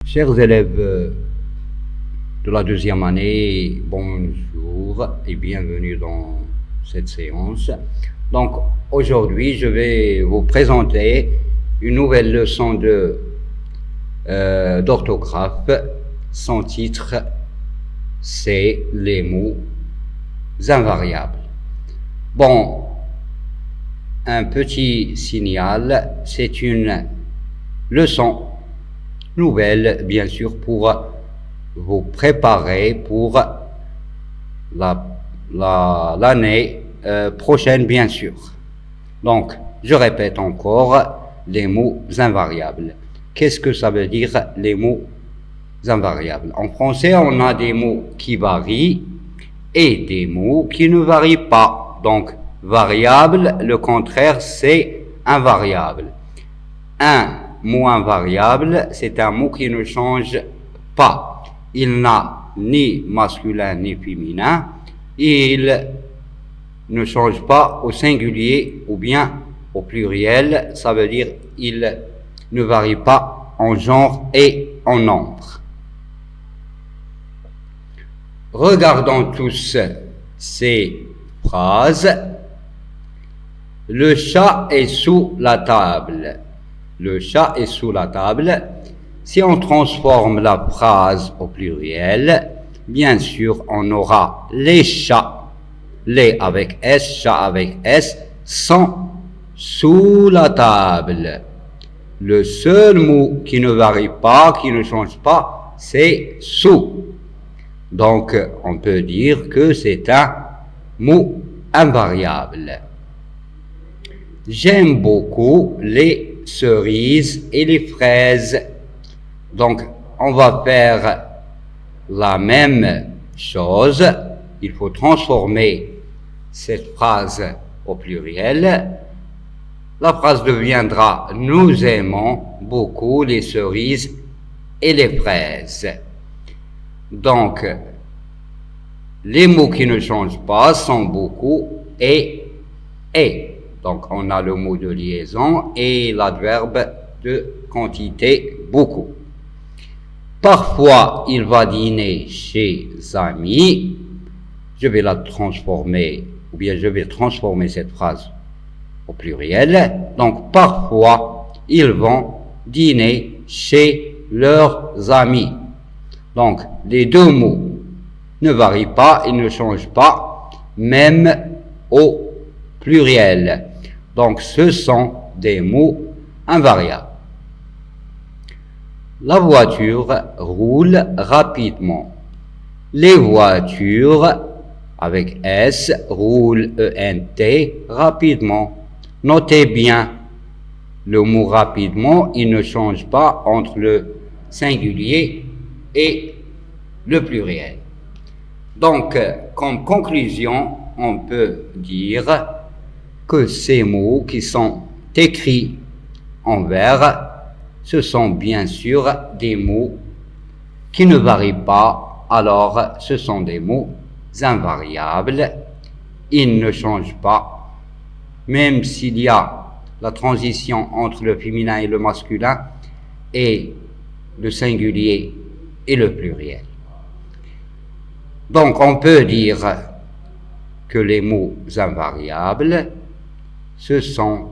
Chers élèves de la deuxième année, bonjour et bienvenue dans cette séance. Donc aujourd'hui, je vais vous présenter une nouvelle leçon d'orthographe. Son titre, c'est les mots invariables. Bon, un petit signal, c'est une leçon nouvelle, bien sûr, pour vous préparer pour l'année prochaine, bien sûr. Donc, je répète encore les mots invariables. Qu'est-ce que ça veut dire, les mots invariables? En français, on a des mots qui varient et des mots qui ne varient pas. Donc, variable, le contraire, c'est invariable. Un mot invariable, c'est un mot qui ne change pas. Il n'a ni masculin ni féminin. Il ne change pas au singulier ou bien au pluriel. Ça veut dire il ne varie pas en genre et en nombre. Regardons tous ces phrases. Le chat est sous la table. Le chat est sous la table. Si on transforme la phrase au pluriel, bien sûr, on aura les chats, les avec S, chat avec S, sont sous la table. Le seul mot qui ne varie pas, qui ne change pas, c'est sous. Donc, on peut dire que c'est un mot invariable. J'aime beaucoup les cerises et les fraises. Donc, on va faire la même chose. Il faut transformer cette phrase au pluriel. La phrase deviendra « Nous aimons beaucoup les cerises et les fraises ». Donc, les mots qui ne changent pas sont beaucoup et. Donc, on a le mot de liaison et l'adverbe de quantité, beaucoup. Parfois, il va dîner chez amis. Je vais la transformer, ou bien je vais transformer cette phrase au pluriel. Donc, parfois, ils vont dîner chez leurs amis. Donc, les deux mots ne varient pas, ils ne changent pas, même au pluriel. Donc, ce sont des mots invariables. La voiture roule rapidement. Les voitures, avec S, roulent, E-N-T, rapidement. Notez bien, le mot rapidement, il ne change pas entre le singulier et le pluriel. Donc, comme conclusion, on peut dire que ces mots qui sont écrits en vers, ce sont bien sûr des mots qui ne varient pas, alors ce sont des mots invariables, ils ne changent pas, même s'il y a la transition entre le féminin et le masculin et le singulier et le pluriel. Donc on peut dire que les mots invariables, ce sont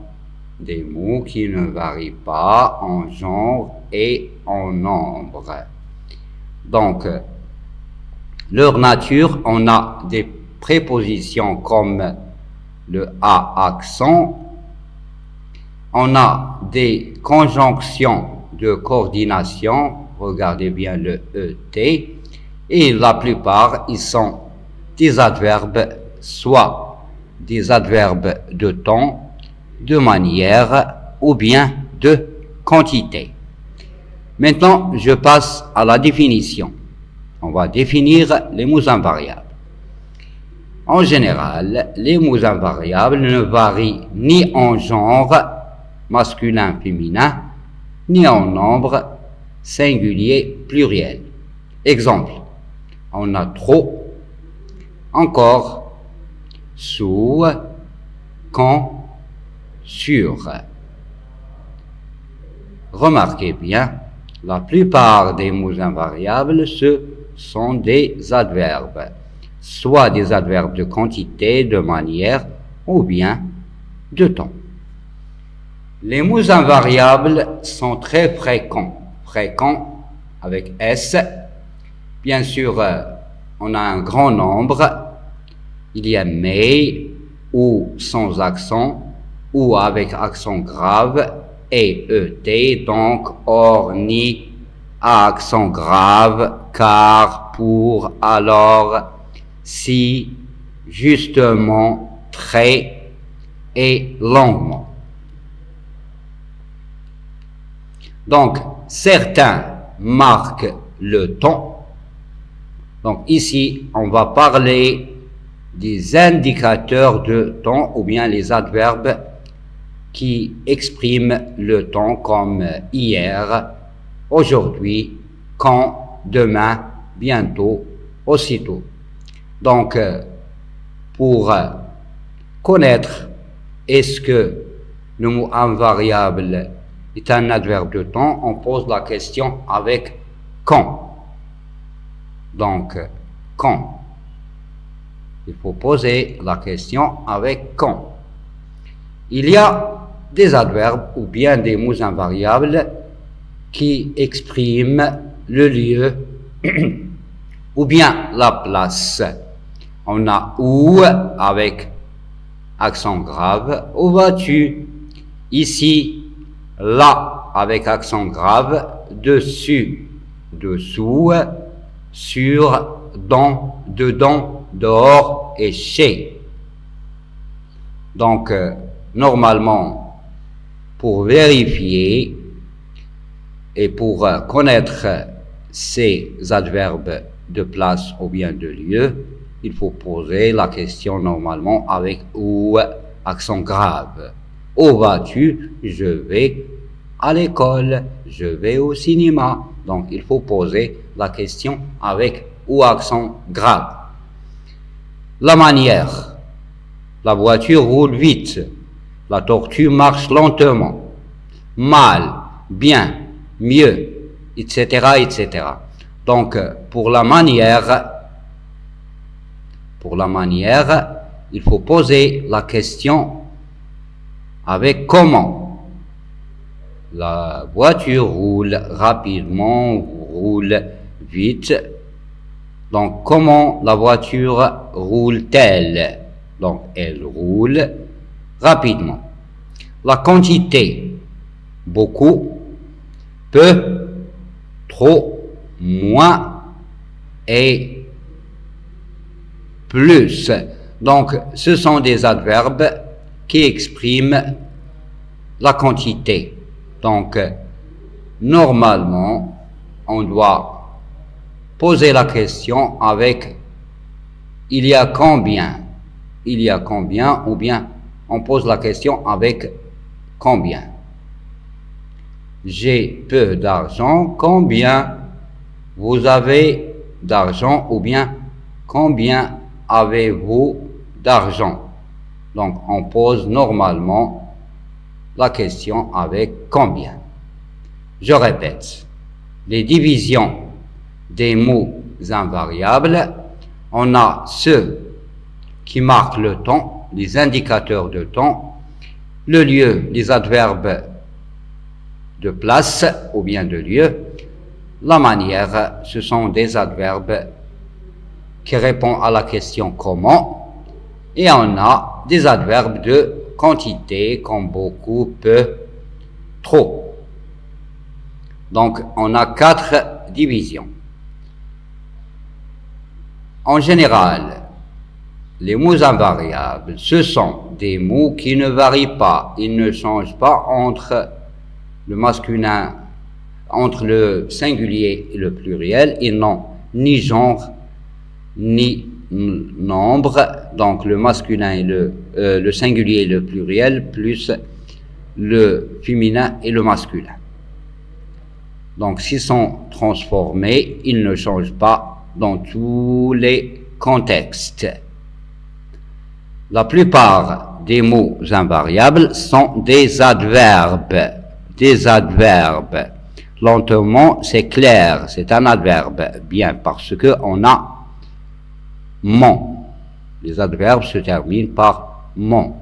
des mots qui ne varient pas en genre et en nombre. Donc, leur nature, on a des prépositions comme le A accent, on a des conjonctions de coordination, regardez bien le ET, et la plupart, ils sont des adverbes, soit des adverbes de temps, de manière ou bien de quantité. Maintenant, je passe à la définition. On va définir les mots invariables. En général, les mots invariables ne varient ni en genre masculin, féminin, ni en nombre singulier, pluriel. Exemple, on a trop, encore, sous, quand, sur. Remarquez bien, La plupart des mots invariables, ce sont des adverbes, soit des adverbes de quantité, de manière, ou bien de temps. Les mots invariables sont très fréquents. Fréquents avec S. Bien sûr, on a un grand nombre. Il y a mais, ou sans accent, ou avec accent grave, et ET, donc or, ni, à accent grave, car, pour, alors, si, justement, très, et longuement. Donc, certains marquent le temps. Donc, ici, on va parler des indicateurs de temps ou bien les adverbes qui expriment le temps comme hier, aujourd'hui, quand, demain, bientôt, aussitôt. Donc, pour connaître est-ce que le mot invariable est un adverbe de temps, on pose la question avec quand. Donc, quand. Il faut poser la question avec quand. Il y a des adverbes ou bien des mots invariables qui expriment le lieu ou bien la place. On a où avec accent grave, où vas-tu? Ici, là avec accent grave, dessus, dessous, sur, dans, dedans, dehors et chez. Donc, normalement, pour vérifier et pour connaître ces adverbes de place ou bien de lieu, il faut poser la question normalement avec ou accent grave. Où vas-tu? Je vais à l'école, je vais au cinéma. Donc, il faut poser la question avec ou accent grave. La manière. La voiture roule vite. La tortue marche lentement. Mal, bien, mieux, etc., etc. Donc, pour la manière, il faut poser la question avec comment. La voiture roule rapidement, roule vite. Donc, comment la voiture roule-t-elle? Donc, elle roule rapidement. La quantité, beaucoup, peu, trop, moins et plus. Donc, ce sont des adverbes qui expriment la quantité. Donc, normalement, on doit poser la question avec il y a combien? Il y a combien? Ou bien on pose la question avec combien? J'ai peu d'argent, combien vous avez d'argent? Ou bien combien avez-vous d'argent? Donc on pose normalement la question avec combien. Je répète, les divisions des mots invariables, on a ceux qui marquent le temps, les indicateurs de temps, le lieu, les adverbes de place ou bien de lieu, la manière, ce sont des adverbes qui répondent à la question comment, et on a des adverbes de quantité comme beaucoup, peu, trop. Donc on a 4 divisions. En général, les mots invariables, ce sont des mots qui ne varient pas, ils ne changent pas entre le masculin, entre le singulier et le pluriel, ils n'ont ni genre, ni nombre, donc le masculin et le singulier et le pluriel, plus le féminin et le masculin. Donc s'ils sont transformés, ils ne changent pas dans tous les contextes. La plupart des mots invariables sont des adverbes. Des adverbes. Lentement, c'est clair, c'est un adverbe. Bien, parce que on a mon. Les adverbes se terminent par mon.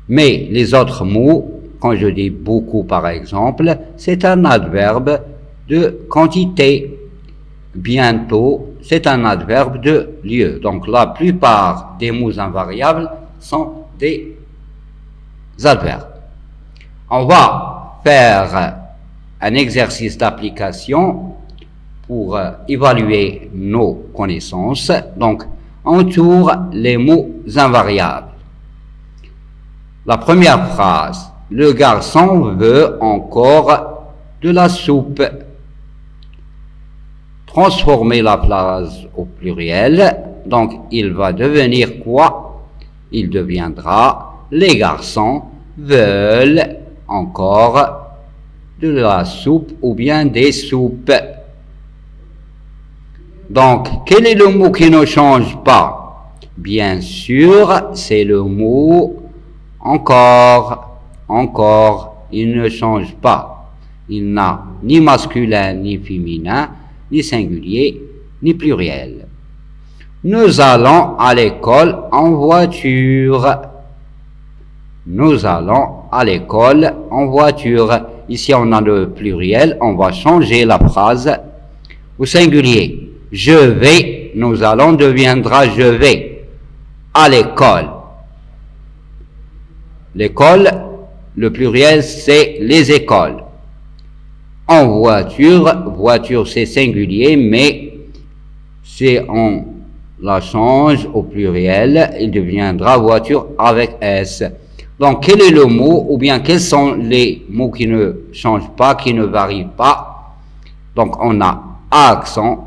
Mais les autres mots, quand je dis beaucoup par exemple, c'est un adverbe de quantité. Bientôt, c'est un adverbe de lieu. Donc la plupart des mots invariables sont des adverbes. On va faire un exercice d'application pour évaluer nos connaissances. Donc, on tourne les mots invariables. La première phrase, le garçon veut encore de la soupe. Transformer la phrase au pluriel, donc il va devenir quoi? Il deviendra les garçons veulent encore de la soupe ou bien des soupes. Donc, quel est le mot qui ne change pas? Bien sûr, c'est le mot encore. Encore, il ne change pas. Il n'a ni masculin, ni féminin, ni singulier, ni pluriel. Nous allons à l'école en voiture. Nous allons à l'école en voiture. Ici, on a le pluriel. On va changer la phrase au singulier. Je vais, nous allons deviendra je vais à l'école. L'école, le pluriel, c'est les écoles. En voiture, voiture c'est singulier, mais si on la change au pluriel, il deviendra voiture avec S. Donc, quel est le mot, ou bien quels sont les mots qui ne changent pas, qui ne varient pas? Donc, on a accent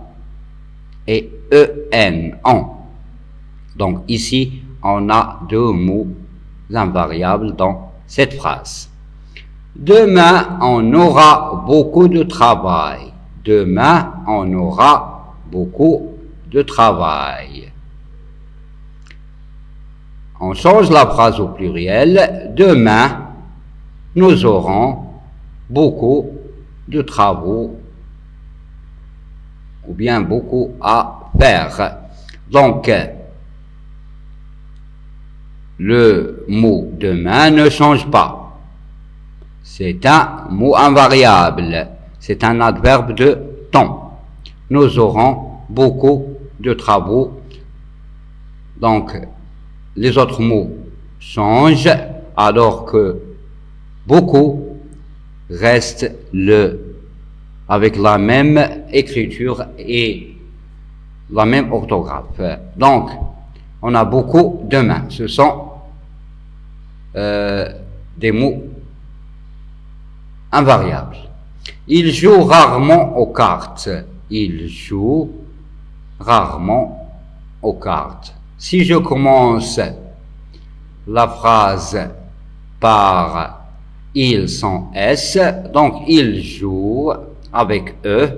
et EN, en. Donc, ici, on a deux mots invariables dans cette phrase. Demain, on aura beaucoup de travail. Demain, on aura beaucoup de travail. On change la phrase au pluriel. Demain, nous aurons beaucoup de travaux ou bien beaucoup à faire. Donc, le mot demain ne change pas. C'est un mot invariable. C'est un adverbe de temps. Nous aurons beaucoup de travaux. Donc, les autres mots changent alors que beaucoup restent avec la même écriture et la même orthographe. Donc, on a beaucoup demain. Ce sont des mots invariables. Il joue rarement aux cartes. Il joue rarement aux cartes. Si je commence la phrase par ils sans S, donc il joue avec E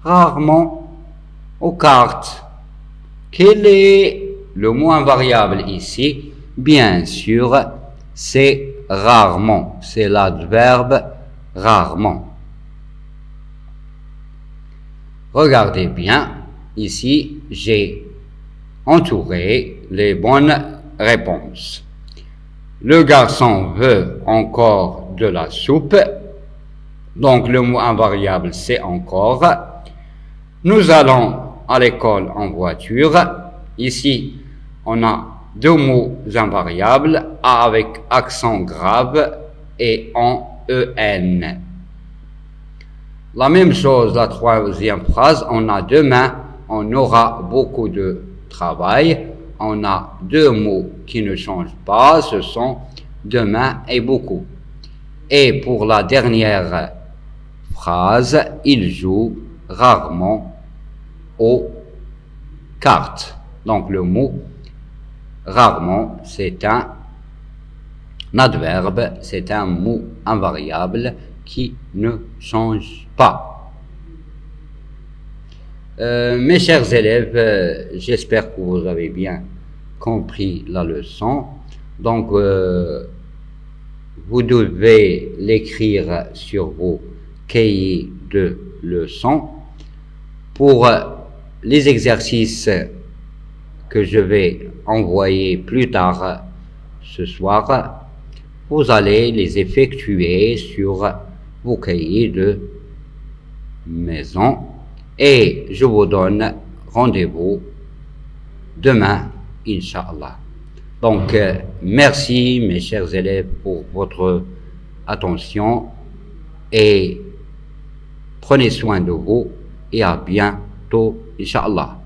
rarement aux cartes. Quel est le mot invariable ici? Bien sûr, c'est rarement. C'est l'adverbe rarement. Regardez bien, ici, j'ai entouré les bonnes réponses. Le garçon veut encore de la soupe. Donc, le mot invariable, c'est encore. Nous allons à l'école en voiture. Ici, on a deux mots invariables, A avec accent grave et en EN. La même chose, la troisième phrase, on a demain, on aura beaucoup de travail. On a deux mots qui ne changent pas, ce sont demain et beaucoup. Et pour la dernière phrase, il joue rarement aux cartes. Donc le mot rarement, c'est un adverbe, c'est un mot invariable qui ne change pas. Mes chers élèves, j'espère que vous avez bien compris la leçon. Donc, vous devez l'écrire sur vos cahiers de leçons. Pour les exercices que je vais envoyer plus tard ce soir, vous allez les effectuer sur vos cahiers de maison et je vous donne rendez-vous demain, Inch'Allah. Donc, merci mes chers élèves pour votre attention et prenez soin de vous et à bientôt, Inch'Allah.